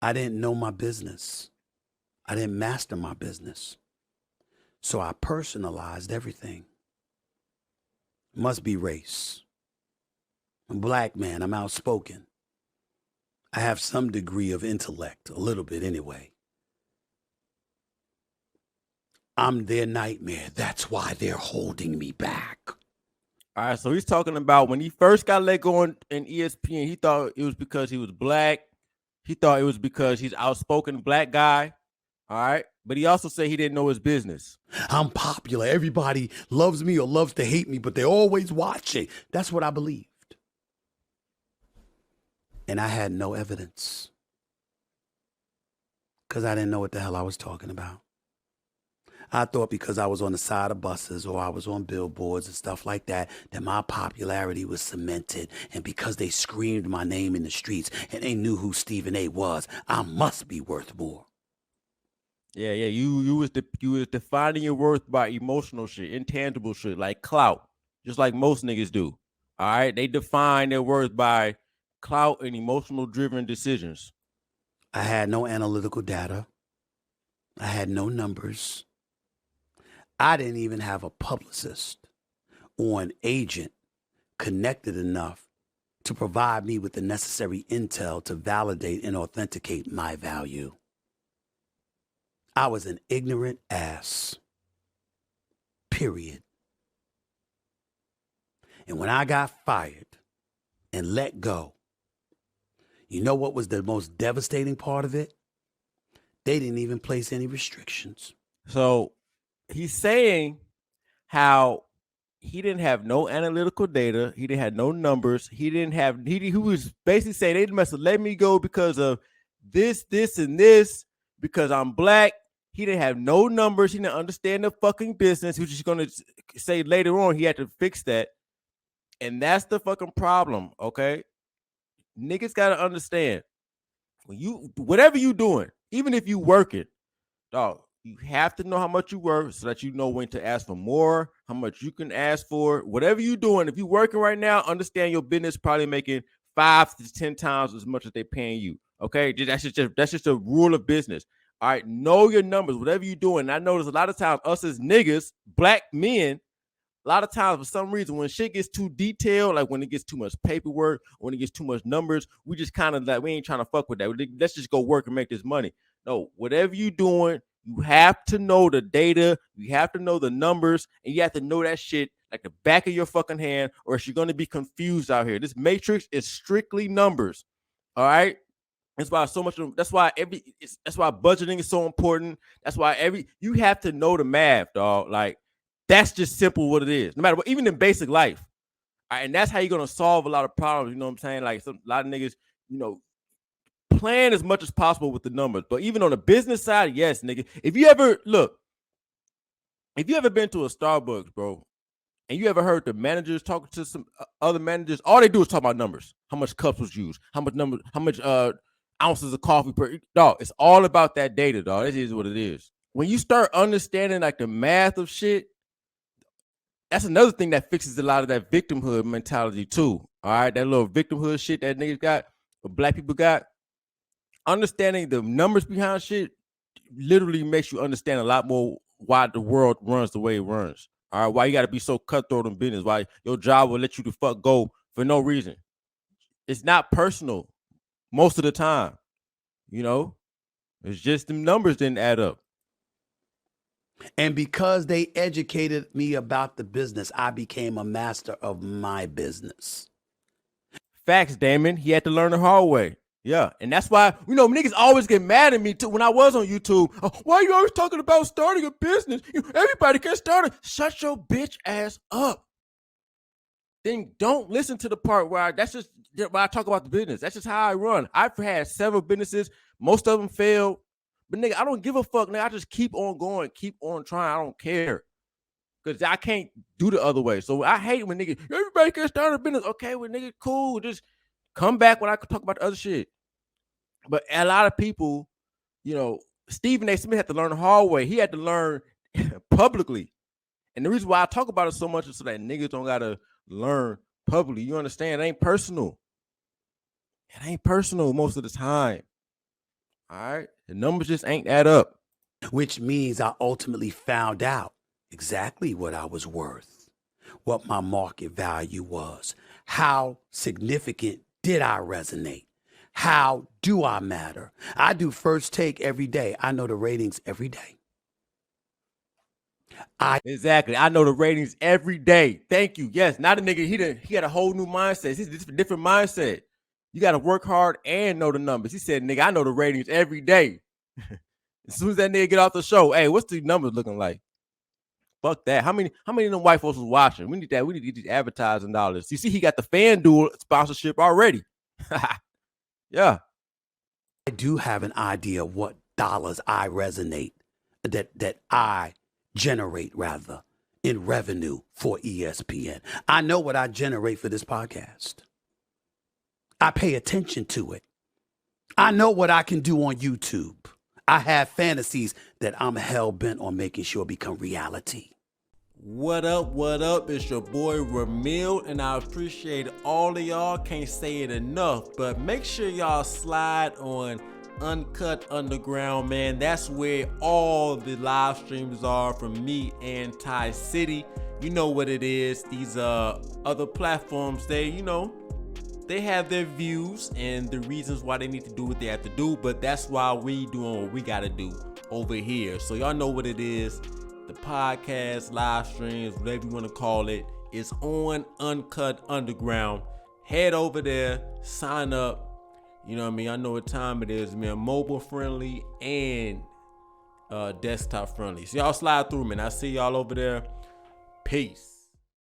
I didn't know my business. I didn't master my business. So I personalized everything. Must be race. I'm a black man. I'm outspoken. I have some degree of intellect, a little bit anyway. I'm their nightmare. That's why they're holding me back. All right, so he's talking about when he first got let go in ESPN, he thought it was because he was black. He thought it was because he's outspoken black guy. All right. But he also said he didn't know his business. I'm popular. Everybody loves me or loves to hate me, but they're always watching. That's what I believed. And I had no evidence because I didn't know what the hell I was talking about. I thought because I was on the side of buses or I was on billboards and stuff like that my popularity was cemented. And because they screamed my name in the streets and they knew who Stephen A. was, I must be worth more. Yeah. You was defining your worth by emotional shit, intangible shit, like clout, just like most niggas do. All right, they define their worth by clout and emotional driven decisions. I had no analytical data. I had no numbers. I didn't even have a publicist or an agent connected enough to provide me with the necessary intel to validate and authenticate my value. I was an ignorant ass. Period. And when I got fired and let go, you know what was the most devastating part of it? They didn't even place any restrictions. So he's saying how he didn't have no analytical data. He didn't have no numbers. He was basically saying they must have let me go because of this, and this, because I'm black. He didn't have no numbers. He didn't understand the fucking business. He was just going to say later on he had to fix that. And that's the fucking problem, okay? Niggas got to understand when whatever you doing, even if you working, dog, you have to know how much you work so that you know when to ask for more, how much you can ask for. Whatever you're doing, if you're working right now, understand your business probably making 5 to 10 times as much as they're paying you. Okay, that's just a rule of business. All right, know your numbers, whatever you're doing. I notice a lot of times us as niggas, black men, a lot of times for some reason when shit gets too detailed, like when it gets too much paperwork, when it gets too much numbers, we just kind of like we ain't trying to fuck with that. Let's just go work and make this money. No, whatever you doing, you have to know the data, you have to know the numbers, and you have to know that shit like the back of your fucking hand, or else you're gonna be confused out here. This matrix is strictly numbers. All right. That's why so much. That's why that's why budgeting is so important. That's why you have to know the math, dog. Like that's just simple what it is. No matter what, even in basic life, all right, and that's how you're gonna solve a lot of problems. You know what I'm saying? Like a lot of niggas, you know, plan as much as possible with the numbers. But even on the business side, yes, nigga. If you ever been to a Starbucks, bro, and you ever heard the managers talking to some other managers, all they do is talk about numbers. How much cups was used? How much ounces of coffee per dog? It's all about that data, dog. This is what it is. When you start understanding like the math of shit, that's another thing that fixes a lot of that victimhood mentality too. All right, that little victimhood shit that niggas got, or black people got. Understanding the numbers behind shit literally makes you understand a lot more why the world runs the way it runs. All right, why you got to be so cutthroat in business? Why your job will let you the fuck go for no reason? It's not personal most of the time. You know, it's just the numbers didn't add up. And because they educated me about the business, I became a master of my business. Facts, Damon. He had to learn the hard way. Yeah, and that's why niggas always get mad at me too. When I was on YouTube, why are you always talking about starting a business? Everybody can start it. Shut your bitch ass up. Then don't listen to the part where that's just where I talk about the business. That's just how I run. I've had several businesses. Most of them failed. But nigga, I don't give a fuck. Nigga, I just keep on going, keep on trying. I don't care. Because I can't do the other way. So I hate when nigga, everybody can start a business. Okay, well, nigga, cool. Just come back when I talk about the other shit. But a lot of people, Stephen A. Smith had to learn the hard way. He had to learn publicly. And the reason why I talk about it so much is so that niggas don't gotta learn publicly. You understand? It ain't personal. It ain't personal most of the time. All right. The numbers just ain't add up. which means I ultimately found out exactly what I was worth, what my market value was, how significant did I resonate, how do I matter. I do First Take every day. I know the ratings every day. Exactly. I know the ratings every day. Thank you. Yes, not a nigga. He had a whole new mindset. He's a different mindset. You got to work hard and know the numbers. He said, nigga, I know the ratings every day. As soon as that nigga get off the show, hey, what's the numbers looking like? Fuck that. How many of them white folks was watching? We need that. We need to get these advertising dollars. You see, he got the FanDuel sponsorship already. Yeah. I do have an idea of what dollars I resonate, that I generate rather in revenue for ESPN. I know what I generate for this podcast. I pay attention to it. I know what I can do on YouTube. I have fantasies that I'm hell bent on making sure become reality. What up? What up? It's your boy Ramil, and I appreciate all of y'all. Can't say it enough, but make sure y'all slide on Uncut Underground, man. That's where all the live streams are from me and Ty City. You know what it is. These other platforms, they have their views and the reasons why they need to do what they have to do, but that's why we doing what we gotta do over here. So y'all know what it is. The podcast, live streams, whatever you want to call it, is on Uncut Underground. Head over there, sign up. You know what I mean? I know what time it is, man. Mobile friendly and desktop friendly. So y'all slide through, man. I see y'all over there. Peace.